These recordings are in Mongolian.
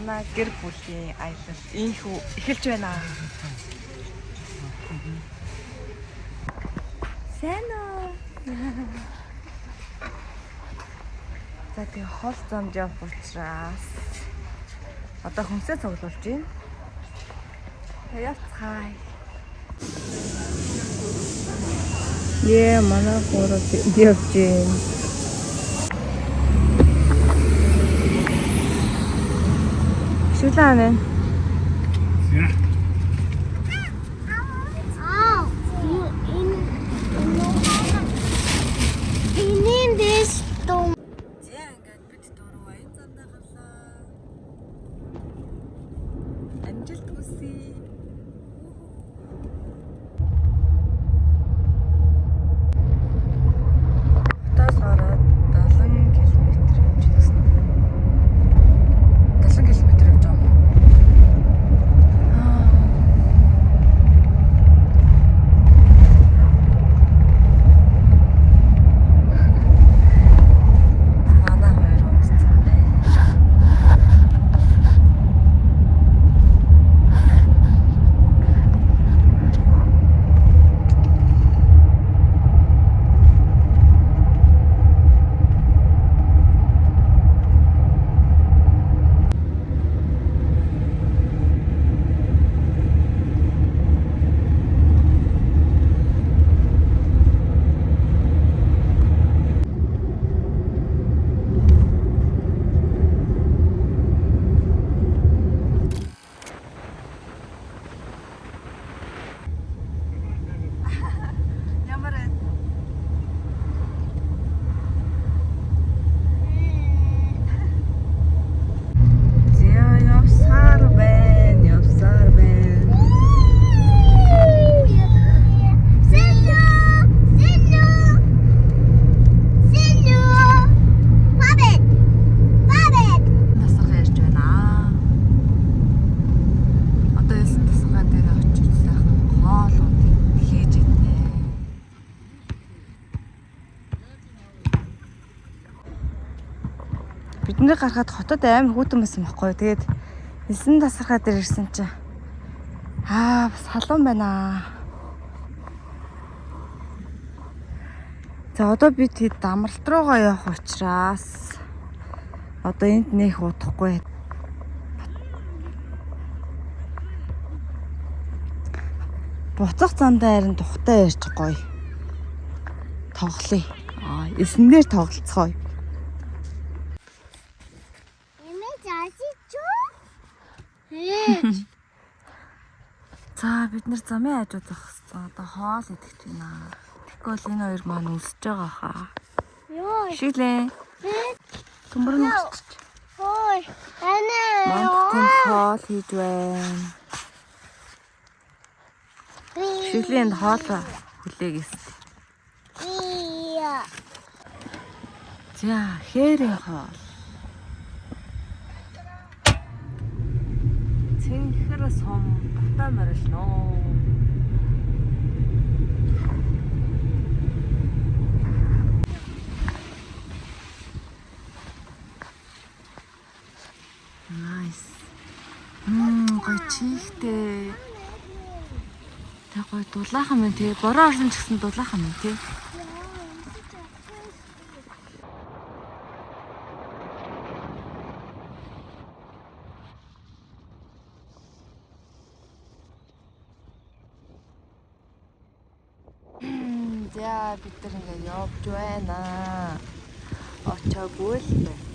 манай гэр бүлийн аялал ийхүү эхэлж байна. Сайн уу? За тэгээ хол замд явах учраас одоо хүнсээ цуглуулж байна. Яцхай. Манай хурал явж байна. Шүлэн. Бидний гарахад хотод амар хүүтэн байсан байхгүй. Тэгээд элсэн тасархаа дээр ирсэн чинь бас халуун байна. За одоо би тэд амралт руугаа явах учраас одоо энд нэх удахгүй. Буцах зандаа харин тухтай ярьж гоё. Тоглоё. Эснээр тоглоцгоё. За бид нэр замын хажууд зах гэсэн. Одоо хоол идэх байна. Тэгвэл энэ хоёр маань үлсэж байгаа хаа. Йоо. Шилээ. Төмөрн өсч. Хой. Манай хоол хийж байна. Шилийн хоол хүлээгээс. За хээрийн хоол. Цэнхэр сум татаа морилно. Nice. Гой чихтэй. Тэг гой дулаахан мэн тий. Бороо орсон ч гэсэн дулаахан мэн тий. За бид нар ингээ явж байна. Очоогүй л байна.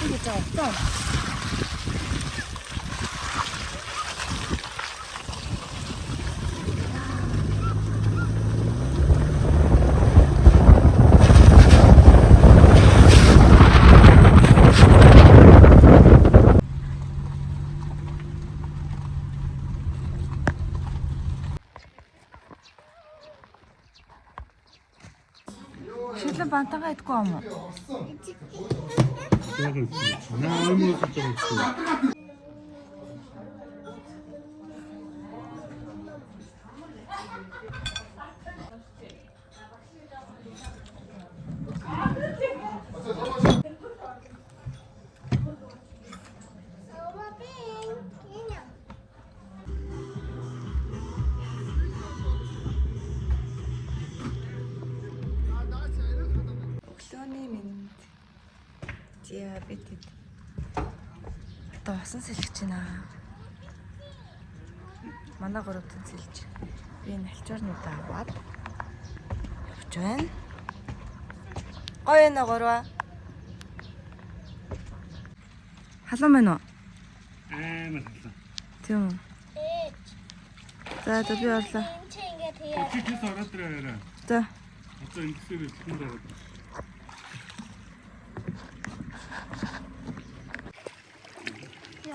Гэж байгаа. Шилэн бантагаа идэх юм уу? 나 얼마나 좀 있어. Зя бид одоо усан сэлгэж байна. Манай гурван сэлж. Би энэ алчуурнуудаа аваад явж байна. Гоё нэ гурваа. Халуун байна уу? Амар халуун. Тийм үү. За би орлоо. Чи ингээд хийе. Чи тэс ороод ирээ. За. Одоо ингэсээр хэлмээр байгаа.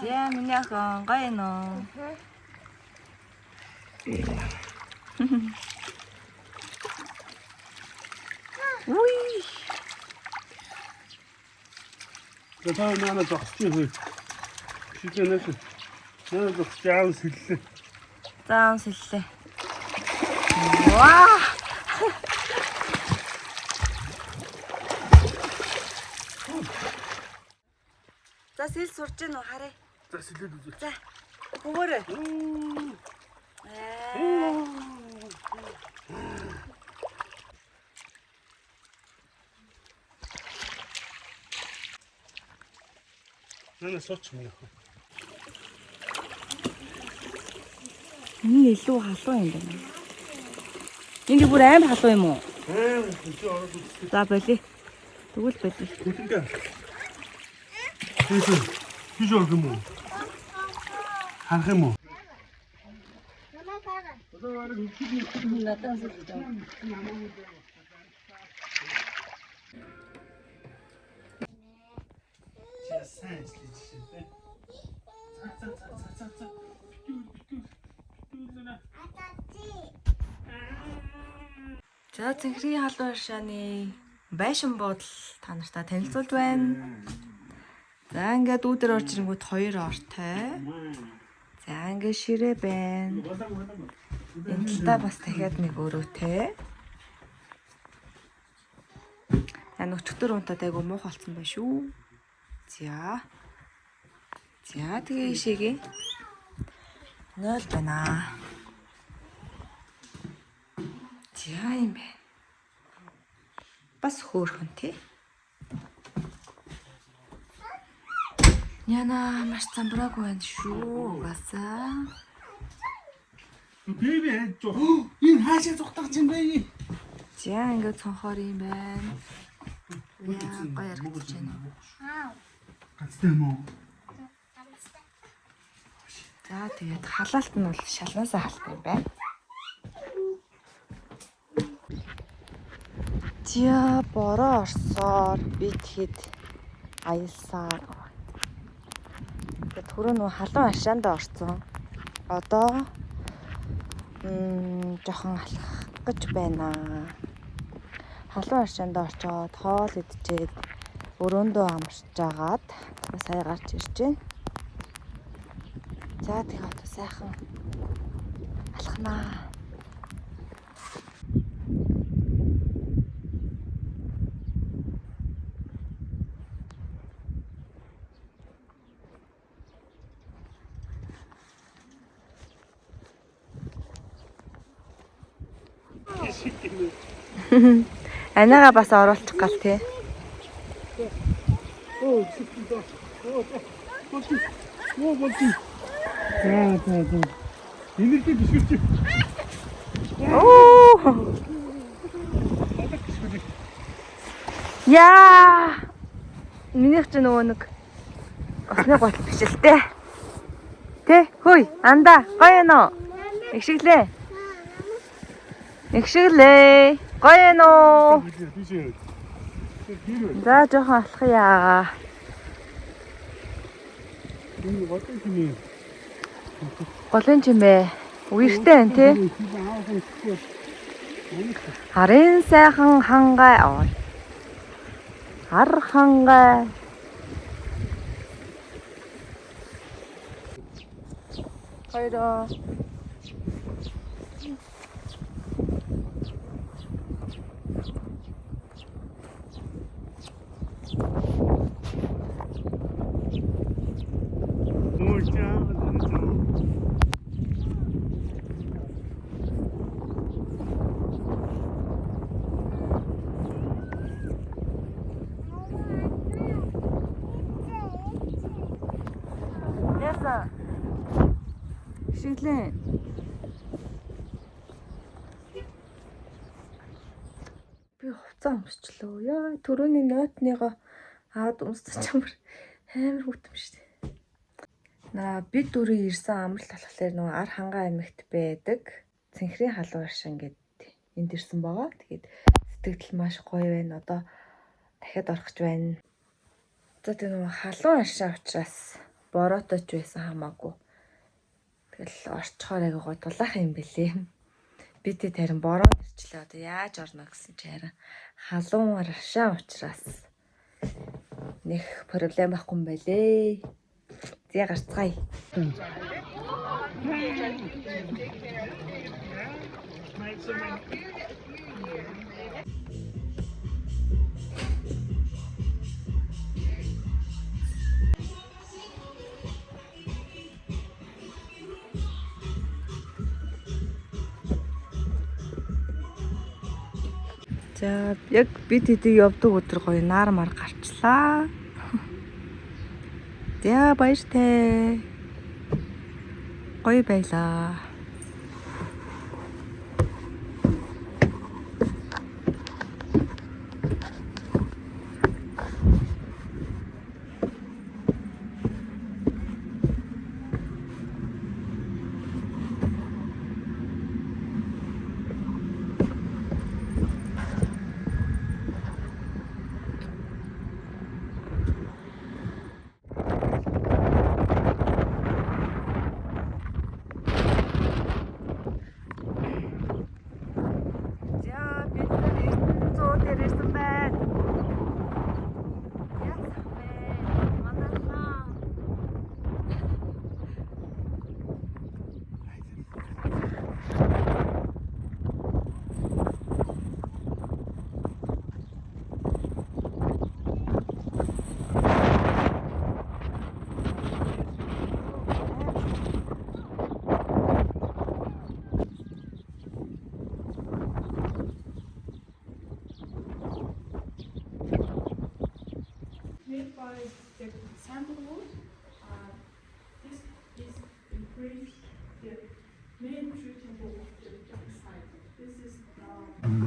Зя миний охин гоё нөө. Уй. Тэгээ нана зогсчих хөө. Шийдэнэш. Нана зогсож аав сэллээ. Заан сэллээ. Ваа. За сэл сурж гин үү харъя. За сэлээд үзээ. За. Хөвөөрэй. Нана сууч юм яах вэ? Энэ илүү халуун юм байна. Энд бүр амар халуун юм уу? Чи ороод үзээ. За болий. Тэгвэл болий. Бүтэнгээ. Тийш орох юм уу? Харах юм уу? Намаа гага. Надад сэлж байгаа. Сайн хэлчихээ. За. За цэнхрийн халуун аршааны байшин буудал та нартай танилцуулж байна. За ингээд үүдэр орж ирэнгүүт 2 ортой. За ингээд ширээ байна. Энэ талдаа бас дахиад нэг өрөөтэй. Өчтөр унтаад айгу муух болсон байх шүү. За тэгээ ишээгээ 0 байна. За юм бэ. Бас хөөрхөн тий. Яна маш замбраагүй байна шүү. Угаасаа. Бэби жоо. Энэ хаашаа зүгтах юм бэ? За ингээд цонхоор юм байна. Яа гоё яргаж байна. Гацтай юм уу? За тэгээд халаалт нь бол шалнаасаа халт юм байна. За бороо орсоор би тэгэхэд аялсаар. Тэгээд түрүү нөө халуун аршаанд орсон. Одоо жоохон алхах гэж байна. Халуун аршаанд орчоод хоол идчихэд өрөөндөө амарч жагаад сая гарч ирж байна. За тэгээд одоо сайхан алхнаа. Анаага бас оруулчих гал тий. болчих. За. Энерги бишгэрч. Оо. Яа. Минийх ч нөгөө нэг осны готл биш л дээ. Тэ хөөе анда гоё нөө. Игшиглээ. Игшиглээ. Гоё нөө. За жоохон алхая. Энэ готын хэмээ. Голын чимээ. Үертэй байна тий. Харын сайхан хангай. Хар хангай. Хайраа. ирсэн. Шиглэн. Би хувцас өмсчлөө. Яа, түрүүний нойтныгоо аваад өмсөж чамар амар хүтэмжтэй. Бид дөрөв ирсэн амралт болохоор нөгөө ар хангаа аймагт байдаг. Цэнхрийн халуун аршин гэдэг энд ирсэн байгаа. Тэгээд сэтгэл маш гоё байна. Одоо дахиад орох гэж байна. За тэр нөгөө халуун аршин учраас бороотойч байсан хамаагүй. Тэгэл орчхоор аяга гой дулаахан юм бэлээ. Би тэд харин бороо ирчлээ. Одоо яаж орно гэсэн чи харин халуун аршин учраас нэг проблем байхгүй юм байлээ. Зя гарцгаая. За яг бид хэдий явдаг өдөр гоё нар мар гарчлаа. За баяртай. Гоё байлаа.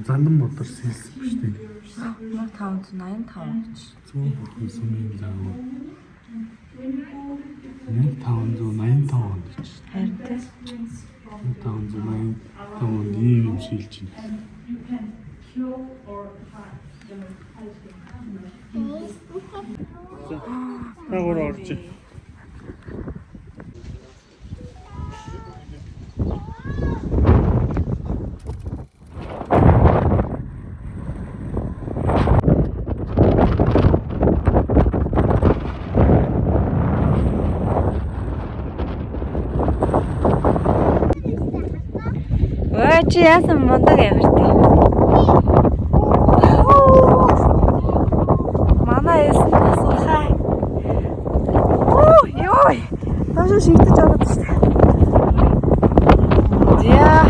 Зандан мотор сэлсэн ба штэ. 1585 гэж. 100 бүрхэн сумын зам. 1585 онд гэж. Харин тийм. 1585 онд ийм юм шилж байна. Нагуур орж. Чи яасан мундаг амиртай. Манай эсэнд асуухай. Ёо. Ташаа шигдэж ороод штэ. Яа.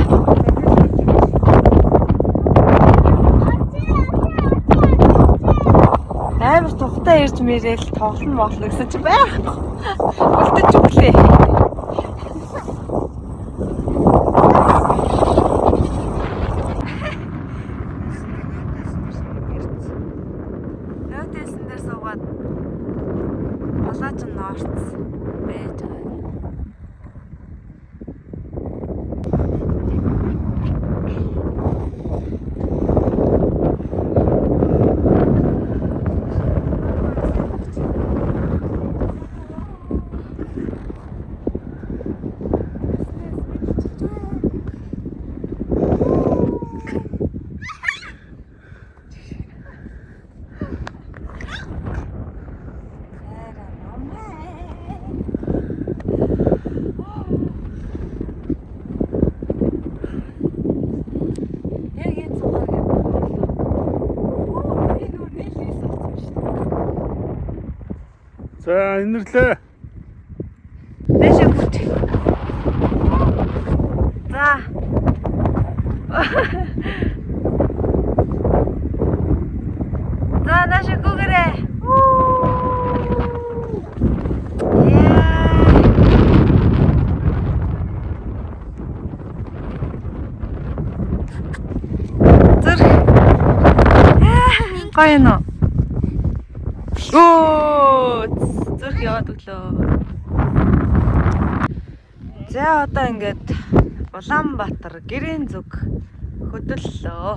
Амар тухтай ирж мэрэл тоглоно моглоо гэсэн чи байхгүй. Үлдэж өглөө. За инэрлээ. Дэшээ бүт. За. За наша гугэрэ. Яа. гоё нөө. Оо зүрх яваад өглөө. За одоо ингээд Улаанбаатар гэрийн зүг хөдөллөө.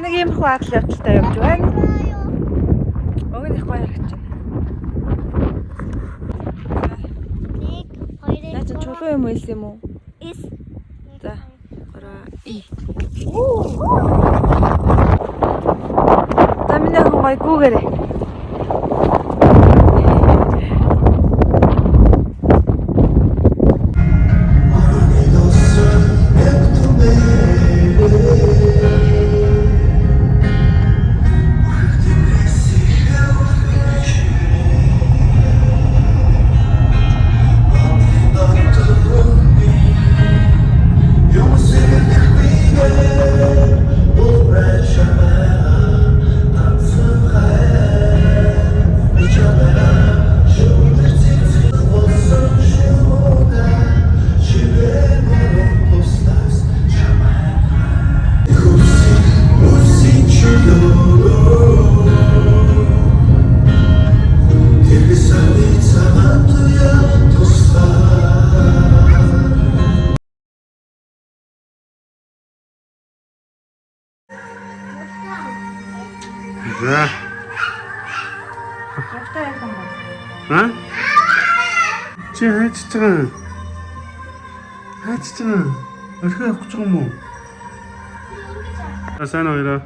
Нэг юм хуваалт явдалтай явж байна. Өг нь их гоё харагч байна. Наа чи чулуу юм уу юм уу? Is. За. Ороо. За миний хүн гоё гүүгээрээ. За. Явтай яхан ба. Чи хайж байгаа. Хайж байгаа. Орхио явах гэж байгаа юм уу? Сайн уу?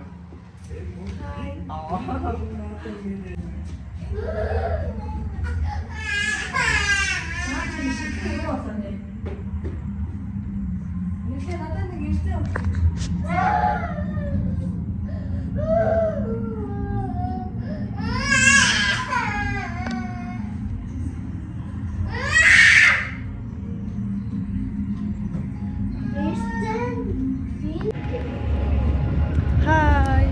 Хай.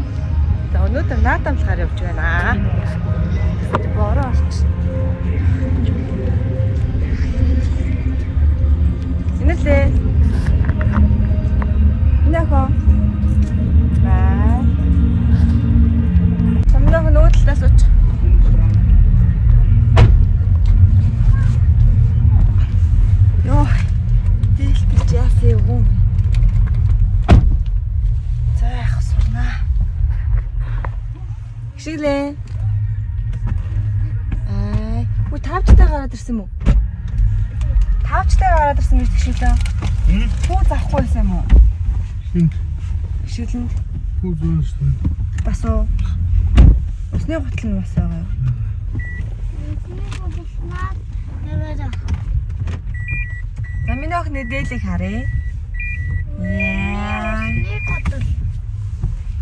За өнөөдөр наадамлахаар явж байна. Бороо олч. Инэлээ. Нахо. Бай. Самнах нуудлаас уч. Йоо. Дэлтэж яасан юм. Шилээ. Үгүй тавчтай гараад ирсэн юм уу? Тавчтай гараад ирсэн гэж тэгшүүлээ. Хүү заахгүй байсан юм уу? Хинт. Шилэнд. Хүү зүүн шүү. Бас уу. Усны гутал нь бас байгаа юу? За миний охины дээлийг харъя. Яа.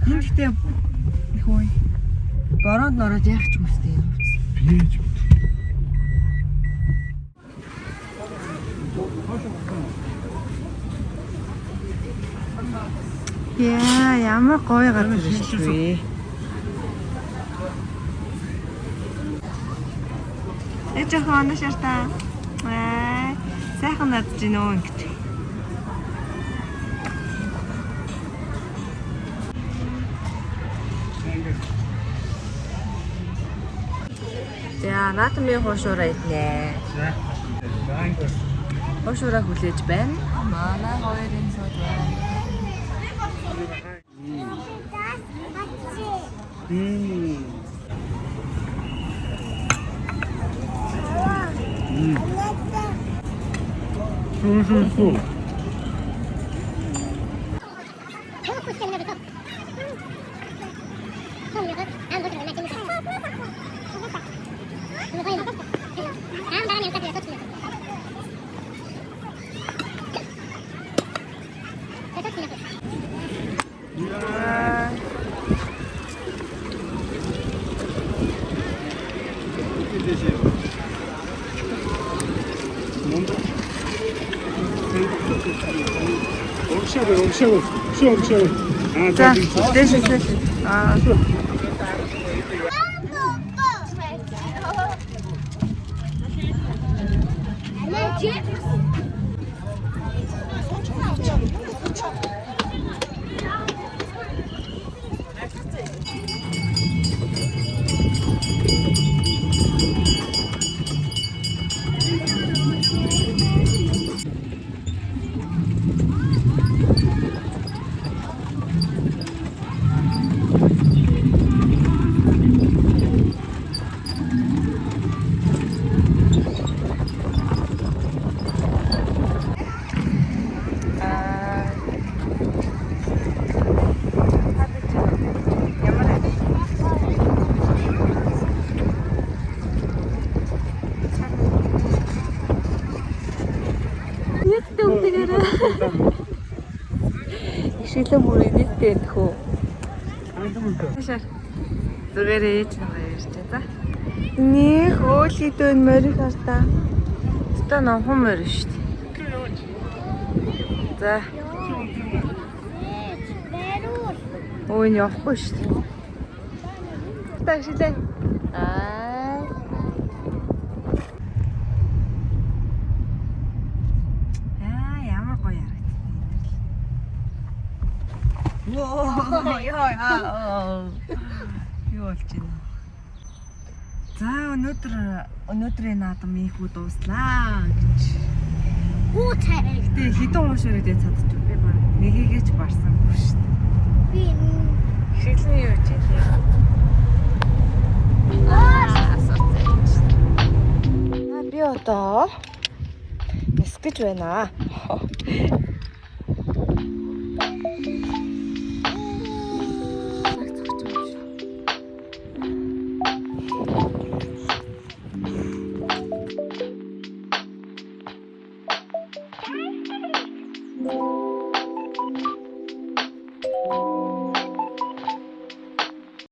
Хинттэй хөөе. Бороонд нороод яах ч үстэй юм. Бийж. Яа, ямар гоё газар шүү. Эцэг хаана шартаа. Сайхан надж гинөө ингэж. За, наатмын хуушураа иднэ. Хуушураа хүлээж байна. Манай хоёрын сууд байна. Суу. За дээшээ. Аа. Шилэн бүрий нийттэй нөхөө. Зүгээр ээж байгаа ярьж та. Нэх өөлийдөө морийг хартаа. Өстө номхон морь шүү дээ. За. Өө энэ явахгүй шүү дээ. Та шилэн. Ямар гоё харагдав. Воо яа. Юу болж байна? За өнөөдрийн наадам ийхүү дууслаа гэж. Үүтэй. Гэтэ хідэн ууш өрөөдөө цадчих би баг нэгийгээч барсангүй шүү дээ. Би Шилэн юу ч юм. Би одоо эсгэж байна.